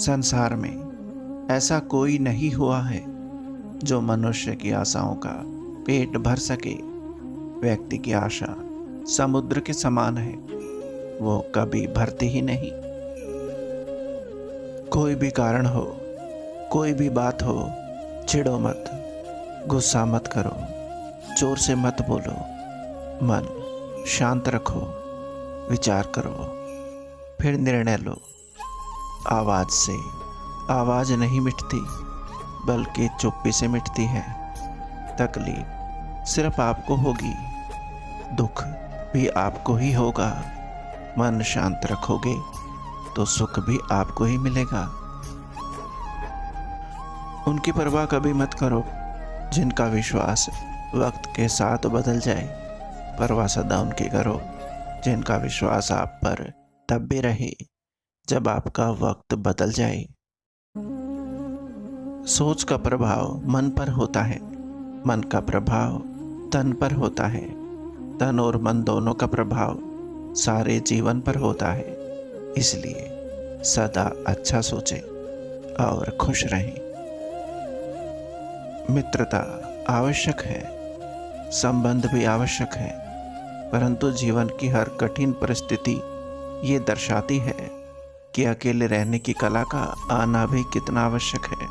संसार में ऐसा कोई नहीं हुआ है जो मनुष्य की आशाओं का पेट भर सके। व्यक्ति की आशा समुद्र के समान है, वो कभी भरती ही नहीं। कोई भी कारण हो, कोई भी बात हो, चिढ़ो मत, गुस्सा मत करो, जोर से मत बोलो, मन शांत रखो, विचार करो, फिर निर्णय लो। आवाज से आवाज नहीं मिटती, बल्कि चुप्पी से मिटती है। तकलीफ सिर्फ आपको होगी, दुख भी आपको ही होगा। मन शांत रखोगे तो सुख भी आपको ही मिलेगा। उनकी परवाह कभी मत करो जिनका विश्वास वक्त के साथ बदल जाए। परवाह सदा उनकी करो जिनका विश्वास आप पर तब भी रहे जब आपका वक्त बदल जाए। सोच का प्रभाव मन पर होता है, मन का प्रभाव तन पर होता है, तन और मन दोनों का प्रभाव सारे जीवन पर होता है। इसलिए सदा अच्छा सोचें और खुश रहें। मित्रता आवश्यक है, संबंध भी आवश्यक है, परंतु जीवन की हर कठिन परिस्थिति ये दर्शाती है कि अकेले रहने की कला का आना भी कितना आवश्यक है।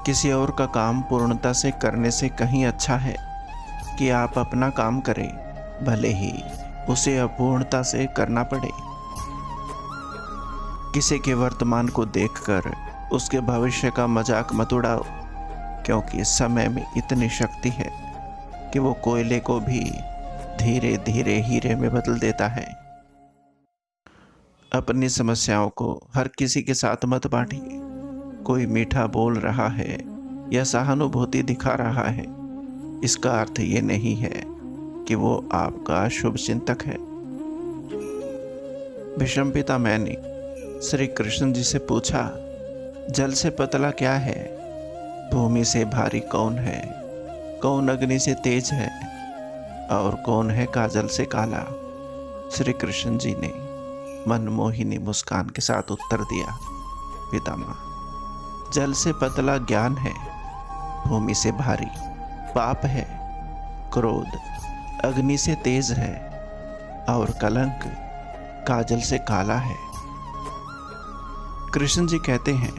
किसी और का काम पूर्णता से करने से कहीं अच्छा है कि आप अपना काम करें, भले ही उसे अपूर्णता से करना पड़े। किसी के वर्तमान को देखकर उसके भविष्य का मजाक मत उड़ाओ, क्योंकि समय में इतनी शक्ति है कि वो कोयले को भी धीरे धीरे हीरे में बदल देता है। अपनी समस्याओं को हर किसी के साथ मत बांटिए। कोई मीठा बोल रहा है या सहानुभूति दिखा रहा है, इसका अर्थ ये नहीं है कि वो आपका शुभ चिंतक है। भीष्म पितामह ने श्री कृष्ण जी से पूछा, जल से पतला क्या है? भूमि से भारी कौन है? कौन अग्नि से तेज है? और कौन है काजल से काला? श्री कृष्ण जी ने मनमोहिनी मुस्कान के साथ उत्तर दिया, पितामह, जल से पतला ज्ञान है, भूमि से भारी पाप है, क्रोध अग्नि से तेज है और कलंक काजल से काला है। कृष्ण जी कहते हैं,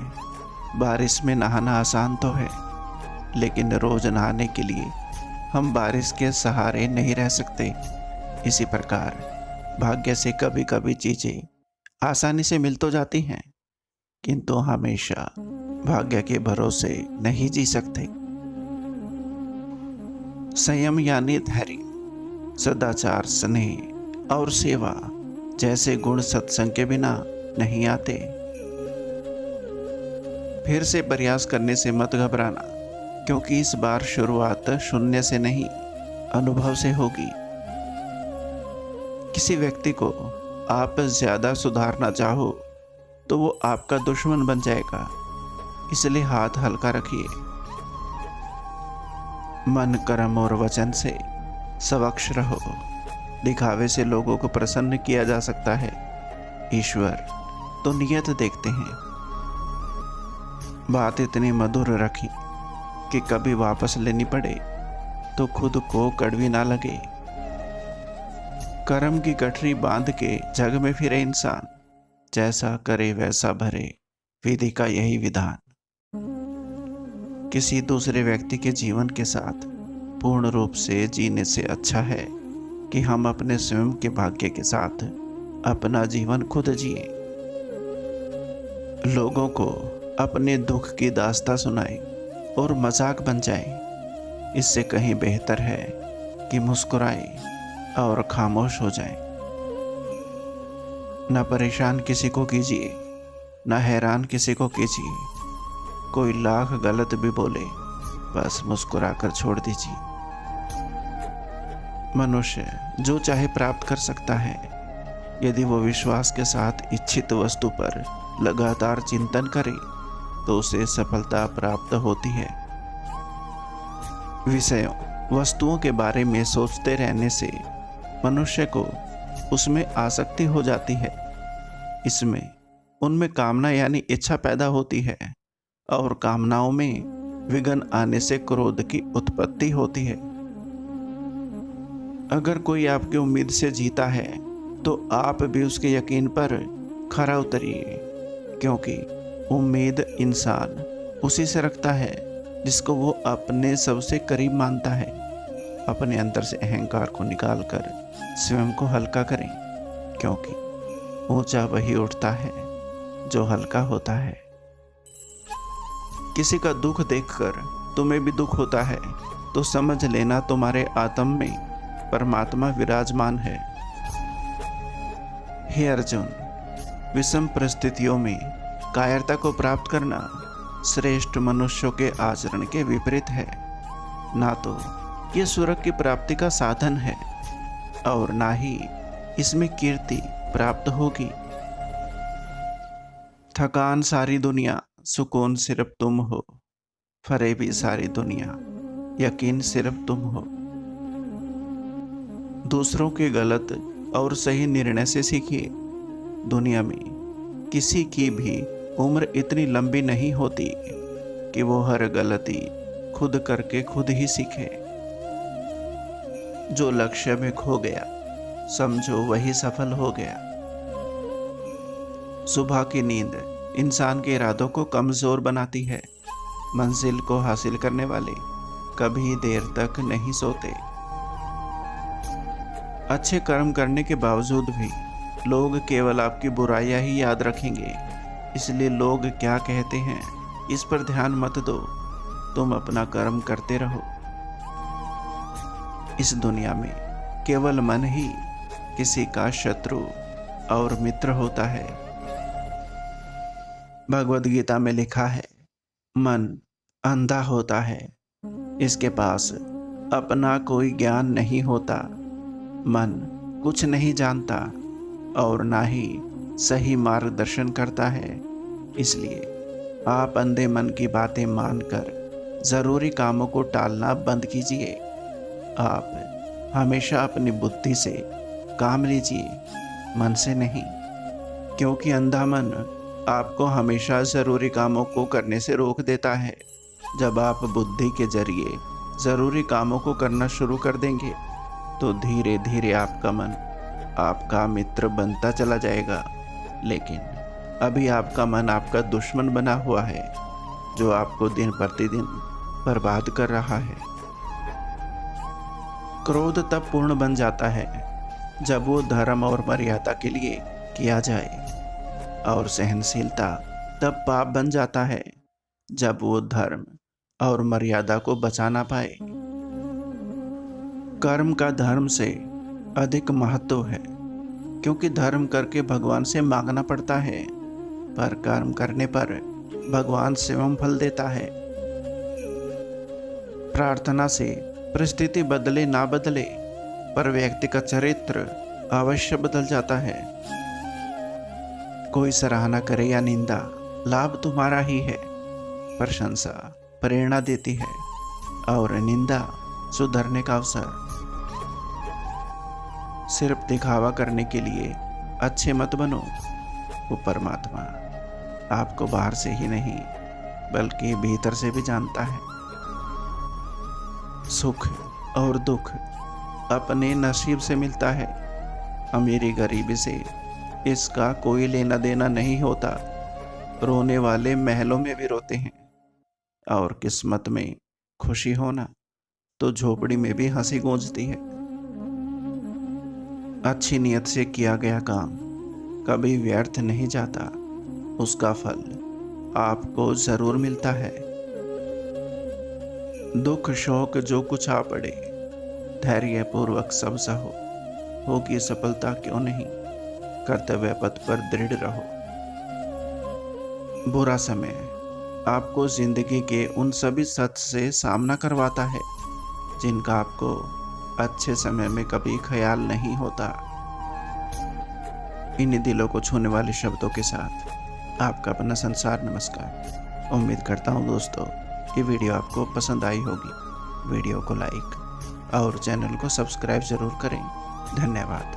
बारिश में नहाना आसान तो है, लेकिन रोज नहाने के लिए हम बारिश के सहारे नहीं रह सकते। इसी प्रकार भाग्य से कभी कभी चीजें आसानी से मिल तो जाती हैं, किंतु हमेशा भाग्य के भरोसे नहीं जी सकते। संयम यानी धैर्य, सदाचार, स्नेह और सेवा जैसे गुण सत्संग के बिना नहीं आते। फिर से प्रयास करने से मत घबराना, क्योंकि इस बार शुरुआत शून्य से नहीं, अनुभव से होगी। किसी व्यक्ति को आप ज्यादा सुधारना चाहो तो वो आपका दुश्मन बन जाएगा, इसलिए हाथ हल्का रखिए। मन, कर्म और वचन से स्वच्छ रहो। दिखावे से लोगों को प्रसन्न किया जा सकता है, ईश्वर तो नियत देखते हैं। बात इतनी मधुर रखी कि कभी वापस लेनी पड़े तो खुद को कड़वी ना लगे। कर्म की गठरी बांध के जग में फिरे इंसान, जैसा करे वैसा भरे, विधि का यही विधान। किसी दूसरे व्यक्ति के जीवन के साथ पूर्ण रूप से जीने से अच्छा है कि हम अपने स्वयं के भाग्य के साथ अपना जीवन खुद जिए। लोगों को अपने दुख की दास्तां सुनाए और मजाक बन जाए, इससे कहीं बेहतर है कि मुस्कुराए और खामोश हो जाए। न परेशान किसी को कीजिए, न हैरान किसी को कीजिए। कोई लाख गलत भी बोले, बस मुस्कुराकर छोड़ दीजिए। मनुष्य जो चाहे प्राप्त कर सकता है, यदि वो विश्वास के साथ इच्छित वस्तु पर लगातार चिंतन करे तो उसे सफलता प्राप्त होती है। विषयों, वस्तुओं के बारे में सोचते रहने से मनुष्य को उसमें आसक्ति हो जाती है। इसमें उनमें कामना यानी इच्छा पैदा होती है और कामनाओं में विघ्न आने से क्रोध की उत्पत्ति होती है। अगर कोई आपकी उम्मीद से जीता है तो आप भी उसके यकीन पर खरा उतरिए, क्योंकि उम्मीद इंसान उसी से रखता है जिसको वो अपने सबसे करीब मानता है। अपने अंदर से अहंकार को निकालकर स्वयं को हल्का करें, क्योंकि ऊंचा वही उठता है जो हल्का होता है। किसी का दुख देखकर तुम्हें भी दुख होता है तो समझ लेना तुम्हारे आत्म में परमात्मा विराजमान है। हे अर्जुन, विषम परिस्थितियों में कायरता को प्राप्त करना श्रेष्ठ मनुष्यों के आचरण के विपरीत है। ना तो ये स्वर्ग की प्राप्ति का साधन है और ना ही इसमें कीर्ति प्राप्त होगी। थकान सारी दुनिया, सुकून सिर्फ तुम हो। फरेबी सारी दुनिया, यकीन सिर्फ तुम हो। दूसरों के गलत और सही निर्णय से सीखिए। दुनिया में किसी की भी उम्र इतनी लंबी नहीं होती कि वो हर गलती खुद करके खुद ही सीखे। जो लक्ष्य में खो गया समझो वही सफल हो गया। सुबह की नींद इंसान के इरादों को कमजोर बनाती है। मंजिल को हासिल करने वाले कभी देर तक नहीं सोते। अच्छे कर्म करने के बावजूद भी लोग केवल आपकी बुराइयां ही याद रखेंगे, इसलिए लोग क्या कहते हैं इस पर ध्यान मत दो। तुम अपना कर्म करते रहो। इस दुनिया में केवल मन ही किसी का शत्रु और मित्र होता है। भगवद गीता में लिखा है, मन अंधा होता है, इसके पास अपना कोई ज्ञान नहीं होता। मन कुछ नहीं जानता और ना ही सही मार्गदर्शन करता है। इसलिए आप अंधे मन की बातें मानकर जरूरी कामों को टालना बंद कीजिए। आप हमेशा अपनी बुद्धि से काम लीजिए, मन से नहीं, क्योंकि अंधा मन आपको हमेशा जरूरी कामों को करने से रोक देता है। जब आप बुद्धि के जरिए जरूरी कामों को करना शुरू कर देंगे तो धीरे धीरे आपका मन आपका मित्र बनता चला जाएगा। लेकिन अभी आपका मन आपका दुश्मन बना हुआ है, जो आपको दिन प्रतिदिन बर्बाद कर रहा है। क्रोध तब पूर्ण बन जाता है जब वो धर्म और मर्यादा के लिए किया जाए, और सहनशीलता तब पाप बन जाता है जब वो धर्म और मर्यादा को बचा ना पाए। कर्म का धर्म से अधिक महत्व है, क्योंकि धर्म करके भगवान से मांगना पड़ता है, पर कर्म करने पर भगवान स्वयं फल देता है। प्रार्थना से परिस्थिति बदले ना बदले, पर व्यक्ति का चरित्र अवश्य बदल जाता है। कोई सराहना करे या निंदा, लाभ तुम्हारा ही है। प्रशंसा प्रेरणा देती है और निंदा सुधरने का अवसर। सिर्फ दिखावा करने के लिए अच्छे मत बनो। वो परमात्मा आपको बाहर से ही नहीं बल्कि भीतर से भी जानता है। सुख और दुख अपने नसीब से मिलता है। अमीरी गरीबी से इसका कोई लेना देना नहीं होता। रोने वाले महलों में भी रोते हैं, और किस्मत में खुशी होना तो झोपड़ी में भी हंसी गूंजती है। अच्छी नियत से किया गया काम कभी व्यर्थ नहीं जाता, उसका फल आपको जरूर मिलता है। दुख शोक जो कुछ आ पड़े, धैर्य पूर्वक सब सहो, होगी सफलता क्यों नहीं, कर्तव्य पथ पर दृढ़ रहो। बुरा समय आपको जिंदगी के उन सभी सत्य से सामना करवाता है जिनका आपको अच्छे समय में कभी ख्याल नहीं होता। इन दिलों को छूने वाले शब्दों के साथ आपका अपना संसार नमस्कार। उम्मीद करता हूँ दोस्तों ये वीडियो आपको पसंद आई होगी। वीडियो को लाइक और चैनल को सब्सक्राइब जरूर करें। धन्यवाद।